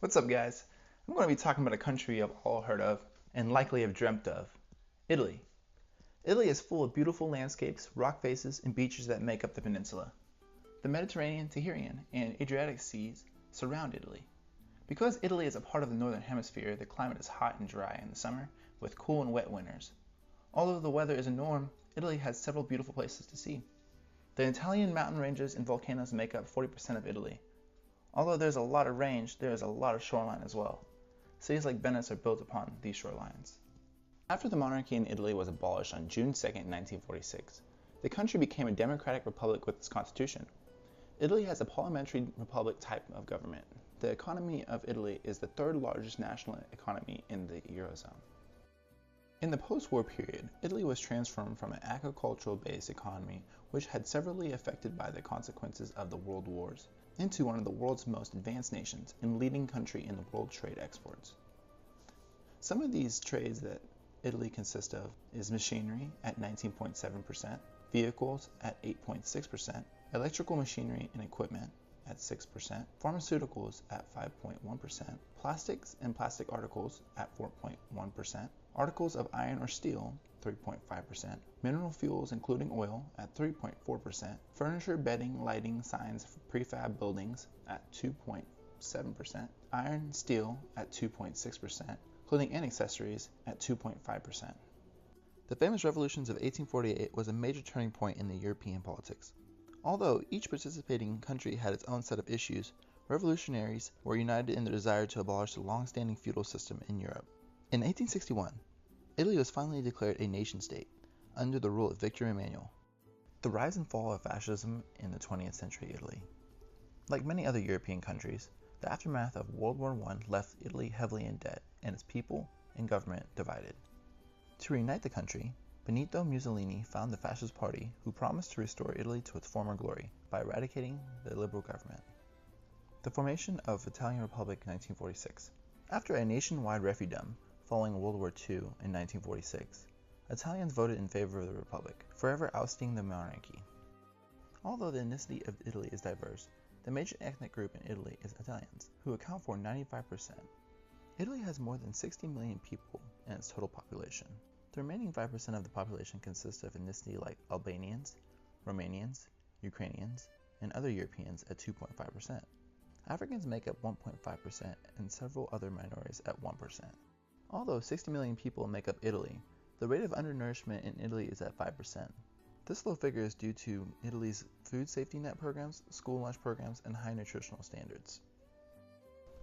What's up, guys? I'm going to be talking about a country you've all heard of and likely have dreamt of Italy. Italy is full of beautiful landscapes, rock faces, and beaches that make up the peninsula. The Mediterranean, Tyrrhenian, and Adriatic seas surround Italy. Because Italy is a part of the northern hemisphere, the climate is hot and dry in the summer, with cool and wet winters. Although the weather is a norm, Italy has several beautiful places to see. The Italian mountain ranges and volcanoes make up 40% of Italy. Although there's a lot of range, there is a lot of shoreline as well. Cities like Venice are built upon these shorelines. After the monarchy in Italy was abolished on June 2, 1946, the country became a democratic republic with its constitution. Italy has a parliamentary republic type of government. The economy of Italy is the third largest national economy in the Eurozone. In the post-war period, Italy was transformed from an agricultural-based economy, which had severely affected by the consequences of the world wars, into one of the world's most advanced nations and leading country in the world trade exports. Some of these trades that Italy consists of is machinery at 19.7%, vehicles at 8.6%, electrical machinery and equipment at 6%, pharmaceuticals at 5.1%, plastics and plastic articles at 4.1%, articles of iron or steel 3.5%, mineral fuels including oil at 3.4%, furniture, bedding, lighting, signs for prefab buildings at 2.7%, iron, steel at 2.6%, clothing and accessories at 2.5%. The famous revolutions of 1848 was a major turning point in the European politics. Although each participating country had its own set of issues, revolutionaries were united in their desire to abolish the long-standing feudal system in Europe. In 1861, Italy was finally declared a nation-state under the rule of Victor Emmanuel. The rise and fall of fascism in the 20th century Italy. Like many other European countries, the aftermath of World War I left Italy heavily in debt and its people and government divided. To reunite the country, Benito Mussolini founded the Fascist Party, who promised to restore Italy to its former glory by eradicating the liberal government. The formation of Italian Republic in 1946. After a nationwide referendum following World War II in 1946, Italians voted in favor of the Republic, forever ousting the monarchy. Although the ethnicity of Italy is diverse, the major ethnic group in Italy is Italians, who account for 95%. Italy has more than 60 million people in its total population. The remaining 5% of the population consists of ethnicity like Albanians, Romanians, Ukrainians, and other Europeans at 2.5%. Africans make up 1.5% and several other minorities at 1%. Although 60 million people make up Italy, the rate of undernourishment in Italy is at 5%. This low figure is due to Italy's food safety net programs, school lunch programs, and high nutritional standards.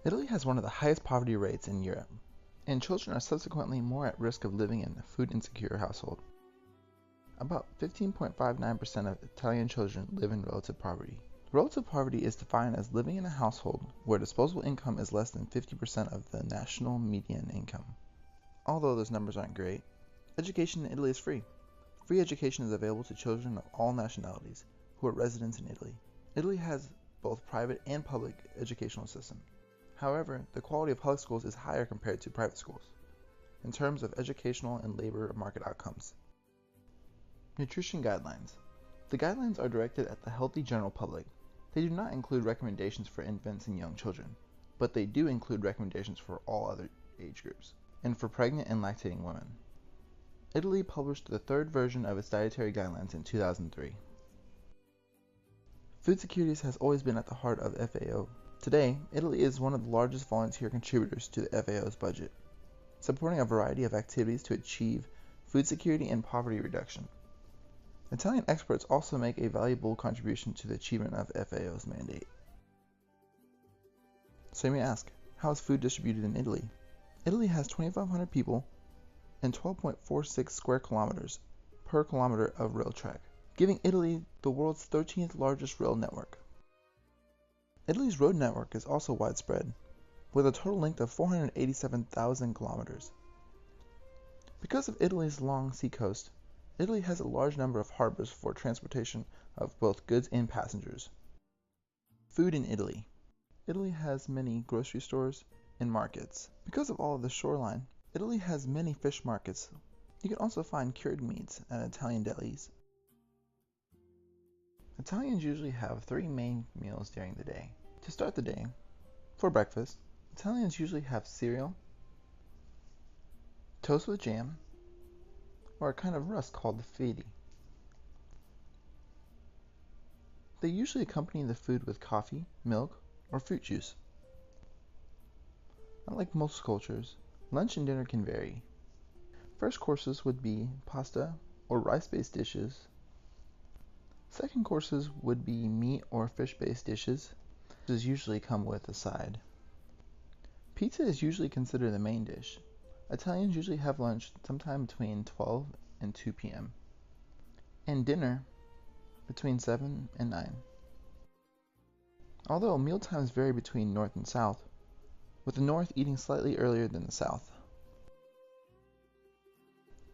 Italy has one of the highest poverty rates in Europe, and children are subsequently more at risk of living in a food-insecure household. About 15.59% of Italian children live in relative poverty. Relative poverty is defined as living in a household where disposable income is less than 50% of the national median income. Although those numbers aren't great, education in Italy is free. Free education is available to children of all nationalities who are residents in Italy. Italy has both private and public educational system. However, the quality of public schools is higher compared to private schools, in terms of educational and labor market outcomes. Nutrition guidelines. The guidelines are directed at the healthy general public. They do not include recommendations for infants and young children, but they do include recommendations for all other age groups, and for pregnant and lactating women. Italy published the third version of its dietary guidelines in 2003. Food security has always been at the heart of FAO. Today, Italy is one of the largest volunteer contributors to the FAO's budget, supporting a variety of activities to achieve food security and poverty reduction. Italian experts also make a valuable contribution to the achievement of FAO's mandate. So you may ask, how is food distributed in Italy? Italy has 2,500 people and 12.46 square kilometers per kilometer of rail track, giving Italy the world's 13th largest rail network. Italy's road network is also widespread, with a total length of 487,000 kilometers. Because of Italy's long seacoast, Italy has a large number of harbors for transportation of both goods and passengers. Food in Italy. Italy has many grocery stores and markets. Because of all of the shoreline, Italy has many fish markets. You can also find cured meats at Italian delis. Italians usually have 3 main meals during the day. To start the day, for breakfast, Italians usually have cereal, toast with jam, or a kind of rusk called the feti. They usually accompany the food with coffee, milk, or fruit juice. Unlike most cultures, lunch and dinner can vary. First courses would be pasta or rice-based dishes. Second courses would be meat or fish-based dishes. These usually come with a side. Pizza is usually considered the main dish. Italians usually have lunch sometime between 12 and 2 p.m. and dinner between 7 and 9. Although meal times vary between north and south, with the north eating slightly earlier than the south.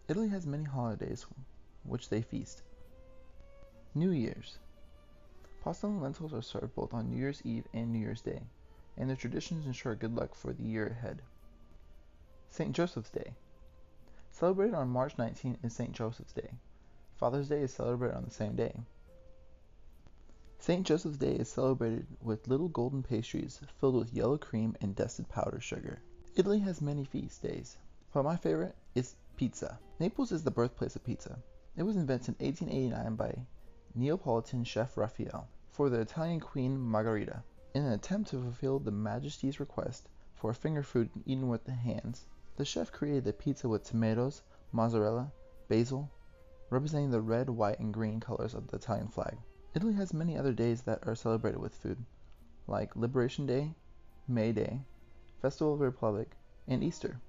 Italy has many holidays which they feast. New Year's. Pasta and lentils are served both on New Year's Eve and New Year's Day, and the traditions ensure good luck for the year ahead. St. Joseph's Day. Celebrated on March 19 is St. Joseph's Day. Father's Day is celebrated on the same day. St. Joseph's Day is celebrated with little golden pastries filled with yellow cream and dusted powdered sugar. Italy has many feast days, but my favorite is pizza. Naples is the birthplace of pizza. It was invented in 1889 by Neapolitan chef Raphael for the Italian queen Margherita. In an attempt to fulfill the Majesty's request for a finger food eaten with the hands, the chef created a pizza with tomatoes, mozzarella, basil, representing the red, white, and green colors of the Italian flag. Italy has many other days that are celebrated with food, like Liberation Day, May Day, Festival of the Republic, and Easter.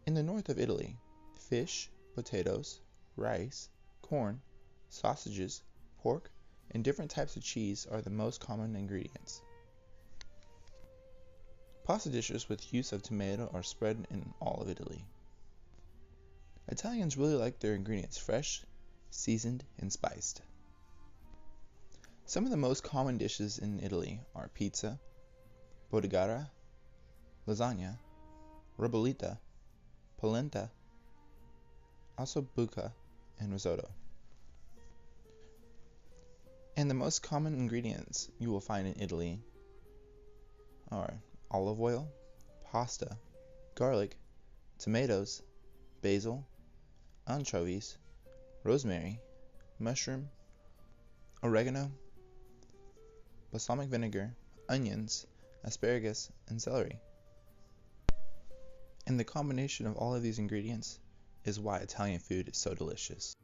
In the north of Italy, fish, potatoes, rice, corn, sausages, pork, and different types of cheese are the most common ingredients. Pasta dishes with use of tomato are spread in all of Italy. Italians really like their ingredients fresh, seasoned, and spiced. Some of the most common dishes in Italy are pizza, bordighera, lasagna, ribollita, polenta, ossobuco, and risotto. And the most common ingredients you will find in Italy are olive oil, pasta, garlic, tomatoes, basil, anchovies, rosemary, mushroom, oregano, balsamic vinegar, onions, asparagus, and celery. And the combination of all of these ingredients is why Italian food is so delicious.